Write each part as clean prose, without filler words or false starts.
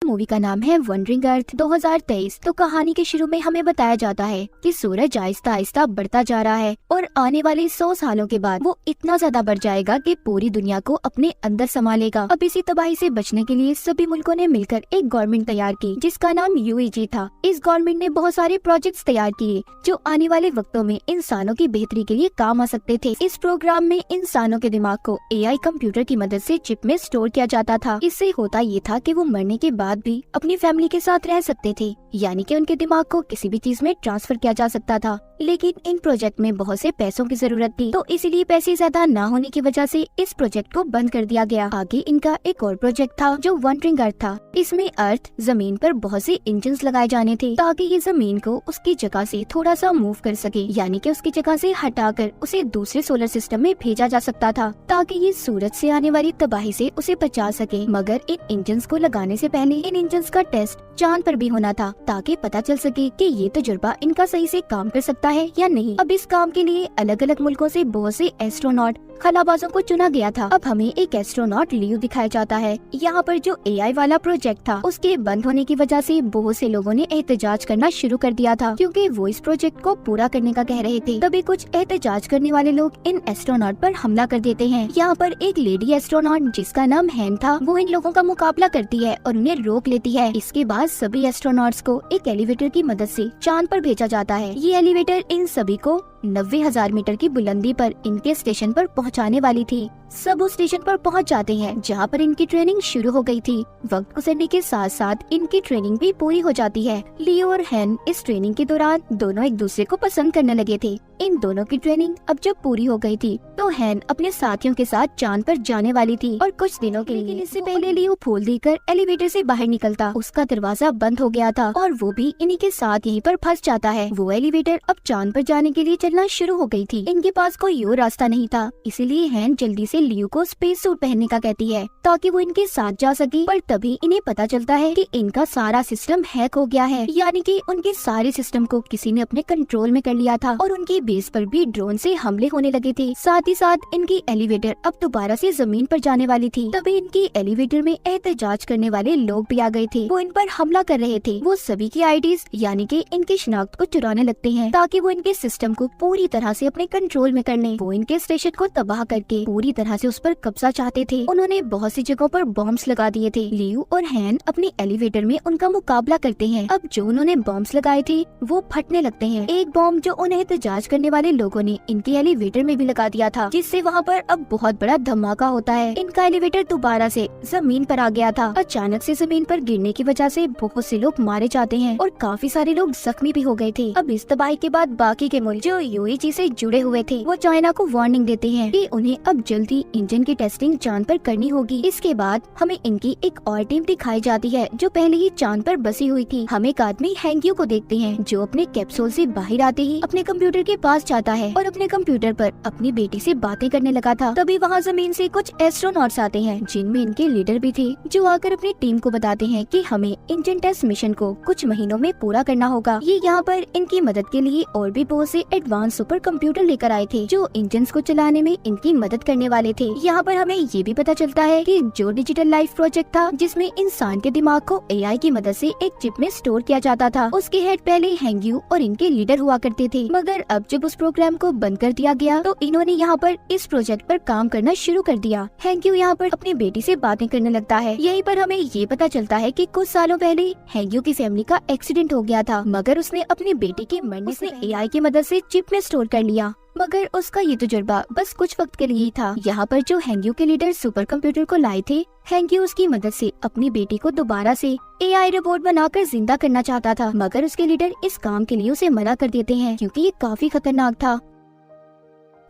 Movie का नाम है वंडरिंग अर्थ 2023। तो कहानी के शुरू में हमें बताया जाता है कि सूरज आहिस्ता आहिस्ता बढ़ता जा रहा है और आने वाले 100 सालों के बाद वो इतना ज्यादा बढ़ जाएगा कि पूरी दुनिया को अपने अंदर समा लेगा। अब इसी तबाही से बचने के लिए सभी मुल्कों ने मिलकर एक गवर्नमेंट तैयार की जिसका नाम यूएजी था। इस गवर्नमेंट ने बहुत सारे प्रोजेक्ट्स तैयार किए जो आने वाले वक्तों में इंसानों की बेहतरी के लिए काम आ सकते थे। इस प्रोग्राम में इंसानों के दिमाग को एआई कंप्यूटर की मदद से चिप में स्टोर किया जाता था। इससे होता ये था कि वो मरने के बाद भी अपनी फैमिली के साथ रह सकते थे, यानी कि उनके दिमाग को किसी भी चीज में ट्रांसफर किया जा सकता था। लेकिन इन प्रोजेक्ट में बहुत से पैसों की जरूरत थी, तो इसीलिए पैसे ज्यादा न होने की वजह से इस प्रोजेक्ट को बंद कर दिया गया। आगे इनका एक और प्रोजेक्ट था जो वंडरिंग अर्थ था। इसमें अर्थ जमीन पर बहुत से इंजन्स लगाए जाने थे ताकि ये जमीन को उसकी जगह से थोड़ा सा मूव कर सके, यानी कि उसकी जगह से हटाकर उसे दूसरे सोलर सिस्टम में भेजा जा सकता था ताकि ये सूरज से आने वाली तबाही से उसे बचा सके। मगर इन इंजन्स को लगाने से पहले इन इंजन्स का टेस्ट चांद पर भी होना था ताकि पता चल सके कि ये तजुर्बा इनका सही से काम कर सकता है या नहीं। अब इस काम के लिए अलग अलग मुल्कों से बहुत से एस्ट्रोनॉट खलाबाजों को चुना गया था। अब हमें एक एस्ट्रोनॉट लियो दिखाया जाता है। यहाँ पर जो एआई वाला प्रोजेक्ट था उसके बंद होने की वजह से बहुत से लोगों ने एहतजाज करना शुरू कर दिया था क्योंकि वो इस प्रोजेक्ट को पूरा करने का कह रहे थे। तभी कुछ एहतजाज करने वाले लोग इन एस्ट्रोनॉट पर हमला कर देते हैं। यहाँ पर एक लेडी एस्ट्रोनॉट जिसका नाम हैन था वो इन लोगों का मुकाबला करती है और उन्हें रोक लेती है। इसके बाद सभी एस्ट्रोनॉट्स को एक एलिवेटर की मदद से चांद पर भेजा जाता है। ये एलिवेटर इन सभी को 90,000 मीटर की बुलंदी पर इनके स्टेशन पर पहुंचाने वाली थी। सब उस स्टेशन पर पहुंच जाते हैं जहां पर इनकी ट्रेनिंग शुरू हो गई थी। वक्त गुजरने के साथ साथ इनकी ट्रेनिंग भी पूरी हो जाती है। लियो और हैन इस ट्रेनिंग के दौरान दोनों एक दूसरे को पसंद करने लगे थे। इन दोनों की ट्रेनिंग अब जब पूरी हो गई थी तो हैन अपने साथियों के साथ चांद पर जाने वाली थी और कुछ दिनों के लिए। इससे पहले लियो फूल देकर एलिवेटर से बाहर निकलता, उसका दरवाजा बंद हो गया था और वो भी इन्हीं के साथ यहीं पर फंस जाता है। वो एलिवेटर अब चांद पर जाने के लिए चलना शुरू हो गई थी। इनके पास कोई और रास्ता नहीं था, इसीलिए हैन जल्दी से लियो को स्पेस सूट पहनने का कहती है ताकि वो इनके साथ जा सके। पर तभी इन्हें पता चलता है कि इनका सारा सिस्टम हैक हो गया है, यानी कि उनके सारे सिस्टम को किसी ने अपने कंट्रोल में कर लिया था और उनकी बेस पर भी ड्रोन से हमले होने लगे थे। साथ ही साथ इनकी एलिवेटर अब दोबारा से जमीन पर जाने वाली थी। तभी इनकी एलिवेटर में एहतजाज करने वाले लोग भी आ गए थे। वो इन पर हमला कर रहे थे। वो सभी की आईडीज यानी कि इनकी शिनाख्त को चुराने लगते हैं ताकि वो इनके सिस्टम को पूरी तरह से अपने कंट्रोल में कर लें। वो इनके स्टेशन को तबाह करके पूरी तरह से उस पर कब्जा चाहते थे। उन्होंने बहुत सी जगहों पर बॉम्ब्स लगा दिए थे। लियो और हैन अपनी एलिवेटर में उनका मुकाबला करते हैं। अब जो उन्होंने बॉम्ब्स लगाए थे वो फटने लगते हैं। एक बॉम्ब जो उन्हें एहतजाज करने वाले लोगों ने इनके एलिवेटर में भी लगा दिया था, जिससे वहाँ पर अब बहुत बड़ा धमाका होता है। इनका एलिवेटर दोबारा से जमीन पर आ गया था। अचानक से जमीन पर गिरने की वजह से बहुत से लोग मारे जाते हैं और काफी सारे लोग जख्मी भी हो गए थे। अब इस तबाही के बाद बाकी के मुल्क जो यूएई से जुड़े हुए थे वो चाइना को वार्निंग देते हैं कि उन्हें अब जल्दी इंजन की टेस्टिंग चांद पर करनी होगी। इसके बाद हमें इनकी एक और टीम दिखाई जाती है जो पहले ही चांद पर बसी हुई थी। हम एक आदमी हैंग्यू को देखते हैं जो अपने कैप्सूल से बाहर आते ही अपने कंप्यूटर के पास जाता है और अपने कंप्यूटर पर अपनी बेटी से बातें करने लगा था। तभी वहाँ जमीन से कुछ एस्ट्रोनॉट्स आते हैं जिनमें इनके लीडर भी थे, जो आकर अपनी टीम को बताते हैं कि हमें इंजन टेस्ट मिशन को कुछ महीनों में पूरा करना होगा। ये यहाँ पर इनकी मदद के लिए और भी बहुत से एडवांस सुपर कंप्यूटर लेकर आए थे जो इंजन को चलाने में इनकी मदद करने वाले थे। यहाँ पर हमें ये भी पता चलता है कि जो डिजिटल लाइफ प्रोजेक्ट था जिसमें इंसान के दिमाग को एआई की मदद से एक चिप में स्टोर किया जाता था, उसके हेड पहले हैंग्यू और इनके लीडर हुआ करते थे। मगर अब जब उस प्रोग्राम को बंद कर दिया गया तो इन्होंने यहाँ पर इस प्रोजेक्ट पर काम करना शुरू कर दिया। हैंग्यू यहाँ पर अपनी बेटी से बातें करने लगता है। यहीं पर हमें ये पता चलता है कि कुछ सालों पहले हैंग्यू की फैमिली का एक्सीडेंट हो गया था, मगर उसने अपनी बेटी के मरने से एआई की मदद से चिप में स्टोर कर लिया। मगर उसका ये तजुर्बा बस कुछ वक्त के लिए ही था। यहाँ पर जो हैंग्यू के लीडर सुपर कंप्यूटर को लाए थे, हैंग्यू उसकी मदद से अपनी बेटी को दोबारा से एआई रोबोट बनाकर जिंदा करना चाहता था, मगर उसके लीडर इस काम के लिए उसे मना कर देते हैं क्योंकि ये काफी खतरनाक था।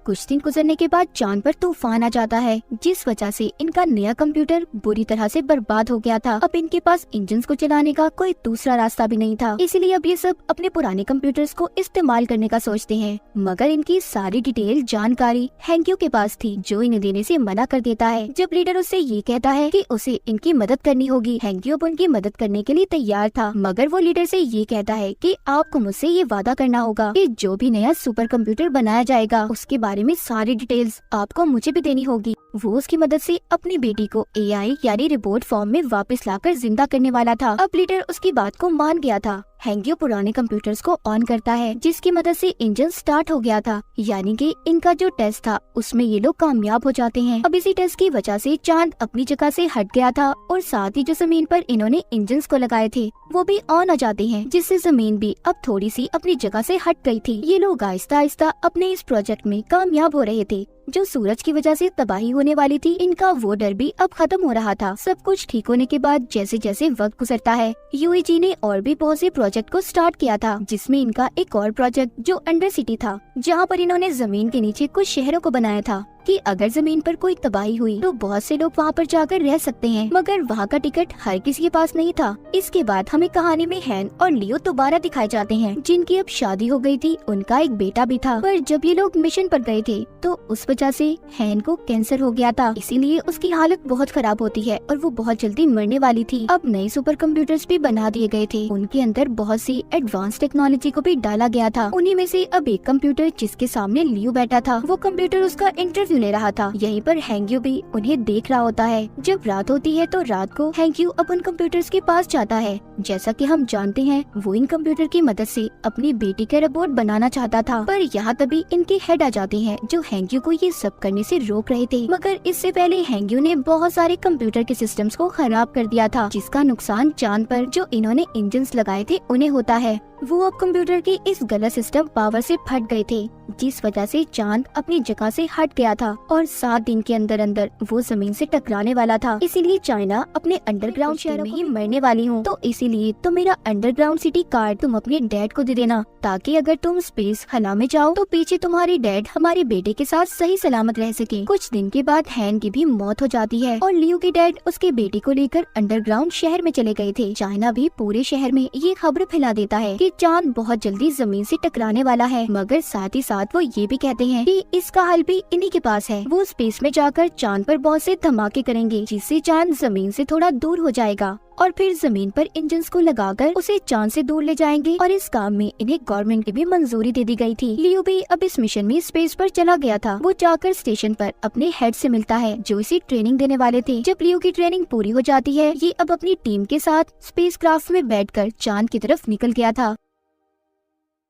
कुछ दिन गुजरने के बाद चांद पर तूफान आ जाता है जिस वजह से इनका नया कंप्यूटर बुरी तरह से बर्बाद हो गया था। अब इनके पास इंजन्स को चलाने का कोई दूसरा रास्ता भी नहीं था, इसीलिए अब ये सब अपने पुराने कंप्यूटर्स को इस्तेमाल करने का सोचते हैं। मगर इनकी सारी डिटेल जानकारी हैंग्यू के पास थी जो इन्हें देने से मना कर देता है। जब लीडर उससे ये कहता है कि उसे इनकी मदद करनी होगी, हैंग्यू अब उनकी मदद करने के लिए तैयार था, मगर वो लीडर से ये कहता है कि आपको मुझसे ये वादा करना होगा कि जो भी नया सुपर कंप्यूटर बनाया जाएगा उसके बारे में सारी डिटेल्स आपको मुझे भी देनी होगी। वो उसकी मदद से अपनी बेटी को AI यानी रिपोर्ट फॉर्म में वापस लाकर जिंदा करने वाला था। अब लीडर उसकी बात को मान गया था। हैंग्यू पुराने कंप्यूटर्स को ऑन करता है, जिसकी मदद से इंजन स्टार्ट हो गया था, यानी कि इनका जो टेस्ट था उसमें ये लोग कामयाब हो जाते हैं। अब इसी टेस्ट की वजह से चांद अपनी जगह से हट गया था और साथ ही जो जमीन पर इन्होंने इंजन को लगाए थे वो भी ऑन आ जाते हैं, जिससे जमीन भी अब थोड़ी सी अपनी जगह से हट गई थी। ये लोग आहिस्ता आहिस्ता अपने इस प्रोजेक्ट में कामयाब हो रहे थे। जो सूरज की वजह से तबाही होने वाली थी, इनका वो डर भी अब खत्म हो रहा था। सब कुछ ठीक होने के बाद जैसे जैसे वक्त गुजरता है, यूएजी ने और भी बहुत से प्रोजेक्ट को स्टार्ट किया था, जिसमें इनका एक और प्रोजेक्ट जो अंडर सिटी था, जहाँ पर इन्होंने जमीन के नीचे कुछ शहरों को बनाया था कि अगर जमीन पर कोई तबाही हुई तो बहुत से लोग वहाँ पर जाकर रह सकते हैं, मगर वहाँ का टिकट हर किसी के पास नहीं था। इसके बाद हमें कहानी में हैन और लियो दोबारा दिखाए जाते हैं, जिनकी अब शादी हो गई थी, उनका एक बेटा भी था। पर जब ये लोग मिशन पर गए थे तो उस वजह से हैन को कैंसर हो गया था, इसीलिए उसकी हालत बहुत खराब होती है और वो बहुत जल्दी मरने वाली थी। अब नए सुपर कंप्यूटर्स भी बना दिए गए थे, उनके अंदर बहुत सी एडवांस टेक्नोलॉजी को भी डाला गया था। उन्हीं में से अब एक कंप्यूटर जिसके सामने लियो बैठा था, वो कंप्यूटर उसका इंटरव्यू ले रहा था। यहीं पर हैंग्यू भी उन्हें देख रहा होता है। जब रात होती है तो रात को हैंग्यू अपन कंप्यूटर्स के पास जाता है। जैसा कि हम जानते हैं, वो इन कंप्यूटर की मदद से अपनी बेटी का रोबोट बनाना चाहता था, पर यहाँ तभी इनके हेड आ जाते हैं जो हैंग्यू को ये सब करने से रोक रहे थे। मगर इससे पहले हैंग्यू ने बहुत सारे कंप्यूटर के सिस्टम्स को खराब कर दिया था, जिसका नुकसान चांद पर जो इन्होंने इंजन्स लगाए थे उन्हें होता है। वो अब कंप्यूटर के इस गलत सिस्टम पावर से फट गए थे, जिस वजह से चांद अपनी जगह से हट गया था और 7 दिन के अंदर अंदर वो जमीन से टकराने वाला था। इसीलिए चाइना अपने अंडरग्राउंड शहरों में ही मरने वाली हूँ, तो इसीलिए तो मेरा अंडरग्राउंड सिटी कार्ड तुम अपने डैड को दे देना, ताकि अगर तुम स्पेस खला में जाओ तो पीछे तुम्हारे डैड हमारे बेटे के साथ सही सलामत रह सके। कुछ दिन के बाद हैन की भी मौत हो जाती है और लियो के डैड उसके बेटे को लेकर अंडरग्राउंड शहर में चले गए थे। चाइना भी पूरे शहर में ये खबर फैला देता है कि चांद बहुत जल्दी जमीन से टकराने वाला है, मगर साथ ही साथ वो ये भी कहते हैं कि इसका हल भी इन्हीं के पास है। वो स्पेस में जाकर चांद पर बहुत से धमाके करेंगे, जिससे चांद जमीन से थोड़ा दूर हो जाएगा और फिर जमीन पर इंजन्स को लगाकर उसे चांद से दूर ले जाएंगे। और इस काम में इन्हें गवर्नमेंट की भी मंजूरी दे दी गई थी। लियो भी अब इस मिशन में स्पेस पर चला गया था। वो जाकर स्टेशन पर अपने हेड से मिलता है, जो इसे ट्रेनिंग देने वाले थे। जब लियो की ट्रेनिंग पूरी हो जाती है, ये अब अपनी टीम के साथ स्पेस क्राफ्ट में बैठकर चांद की तरफ निकल गया था।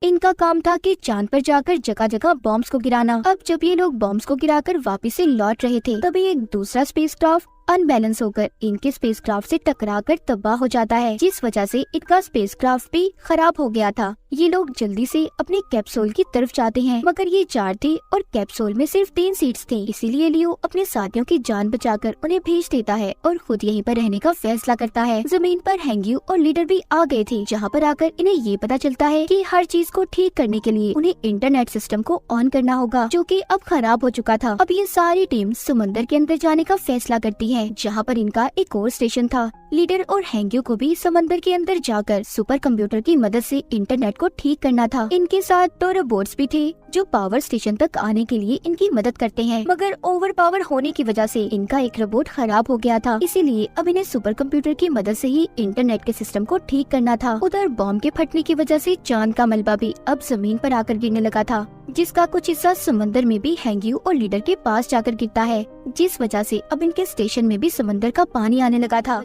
इनका काम था कि चांद पर जाकर जगह जगह बॉम्ब्स को गिराना। अब जब ये लोग बॉम्ब्स को गिराकर वापस से लौट रहे थे, तभी एक दूसरा स्पेसक्राफ्ट अनबैलेंस होकर इनके स्पेसक्राफ्ट से टकराकर तबाह हो जाता है, जिस वजह से इनका स्पेसक्राफ्ट भी खराब हो गया था। ये लोग जल्दी से अपने कैप्सूल की तरफ जाते हैं, मगर ये 4 थे और कैप्सूल में सिर्फ 3 सीट्स थी। इसीलिए लियो अपने साथियों की जान बचाकर उन्हें भेज देता है और खुद यहीं पर रहने का फैसला करता है। जमीन पर हैंग्यू और लीडर भी आ गए थे, जहाँ पर आकर इन्हें ये पता चलता है कि हर चीज को ठीक करने के लिए उन्हें इंटरनेट सिस्टम को ऑन करना होगा, जो कि अब खराब हो चुका था। अब ये सारी टीम समंदर के अंदर जाने का फैसला करती है, जहाँ पर इनका एक और स्टेशन था। लीडर और हैंग्यू को भी समंदर के अंदर जाकर सुपर कंप्यूटर की मदद से इंटरनेट को ठीक करना था। इनके साथ 2 रोबोट्स भी थे जो पावर स्टेशन तक आने के लिए इनकी मदद करते हैं, मगर ओवर पावर होने की वजह से इनका एक रोबोट खराब हो गया था। इसीलिए अब इन्हें सुपर कंप्यूटर की मदद से ही इंटरनेट के सिस्टम को ठीक करना था। उधर बॉम्ब के फटने की वजह से चांद का मलबा भी अब जमीन पर आकर गिरने लगा था, जिसका कुछ हिस्सा समंदर में भी हैंग्यू और लीडर के पास जाकर गिरता है, जिस वजह से अब इनके स्टेशन में भी समंदर का पानी आने लगा था।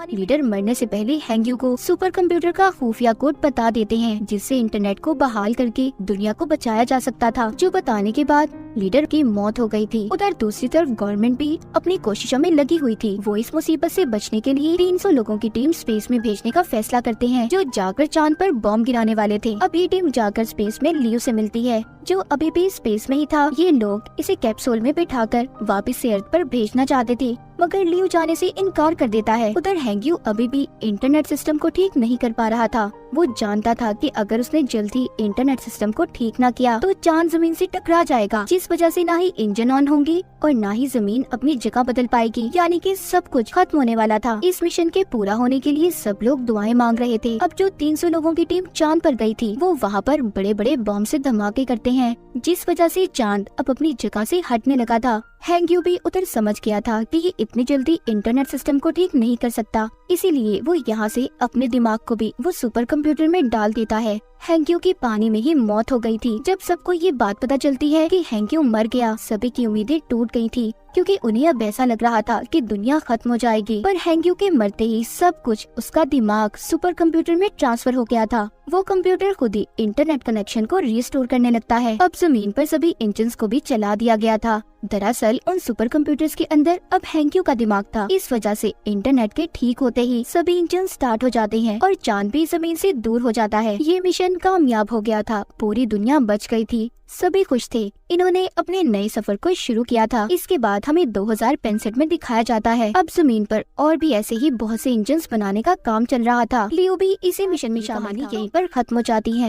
लीडर मरने से पहले हैंग्यू को सुपर कंप्यूटर का खुफिया कोड बता देते हैं, जिससे इंटरनेट को बहाल करके दुनिया को बचाया जा सकता था, जो बताने के बाद लीडर की मौत हो गई थी। उधर दूसरी तरफ गवर्नमेंट भी अपनी कोशिशों में लगी हुई थी। वो इस मुसीबत से बचने के लिए 300 लोगों की टीम स्पेस में भेजने का फैसला करते हैं, जो जाकर चांद पर बॉम्ब गिराने वाले थे। अब ये टीम जाकर स्पेस में लियो से मिलती है, जो अभी भी स्पेस में ही था। ये लोग इसे कैप्सूल में बिठाकर वापस से अर्थ पर भेजना चाहते थे, मगर लियो जाने से इनकार कर देता है। उधर हैंग्यू अभी भी इंटरनेट सिस्टम को ठीक नहीं कर पा रहा था। वो जानता था कि अगर उसने जल्दी इंटरनेट सिस्टम को ठीक न किया तो चांद जमीन से टकरा जाएगा, जिस वजह से ना ही इंजन ऑन होंगे और ना ही जमीन अपनी जगह बदल पाएगी, यानी कि सब कुछ खत्म होने वाला था। इस मिशन के पूरा होने के लिए सब लोग दुआएं मांग रहे थे। अब जो 300 लोगों की टीम चांद पर गई थी, वो वहाँ पर बड़े बड़े बॉम्ब से धमाके करते हैं, जिस वजह से चांद अब अपनी जगह से हटने लगा था। हैंग्यू भी उधर समझ गया था कि ये इतनी जल्दी इंटरनेट सिस्टम को ठीक नहीं कर सकता, इसीलिए वो यहाँ से अपने दिमाग को भी वो सुपर कंप्यूटर में डाल देता है। हैंग्यू की पानी में ही मौत हो गई थी। जब सबको ये बात पता चलती है कि हैंग्यू मर गया, सभी की उम्मीदें टूट गई थी, क्योंकि उन्हें अब ऐसा लग रहा था कि दुनिया खत्म हो जाएगी। पर हैंग्यू के मरते ही सब कुछ उसका दिमाग सुपर कंप्यूटर में ट्रांसफर हो गया था। वो कंप्यूटर खुद ही इंटरनेट कनेक्शन को रिस्टोर करने लगता है। अब जमीन पर सभी इंजन्स को भी चला दिया गया था। दरअसल उन सुपर कंप्यूटर्स के अंदर अब हैंग्यू का दिमाग था। इस वजह से इंटरनेट के ठीक होते ही सभी इंजन स्टार्ट हो जाते हैं और चांद भी जमीन से दूर हो जाता है। ये मिशन कामयाब हो गया था। पूरी दुनिया बच गई थी। सभी खुश थे। इन्होंने अपने नए सफर को शुरू किया था। इसके बाद हमें 2065 में दिखाया जाता है। अब जमीन पर और भी ऐसे ही बहुत से इंजन्स बनाने का काम चल रहा था। लियो भी इसी मिशन में शामिल था। यहीं पर खत्म हो जाती है।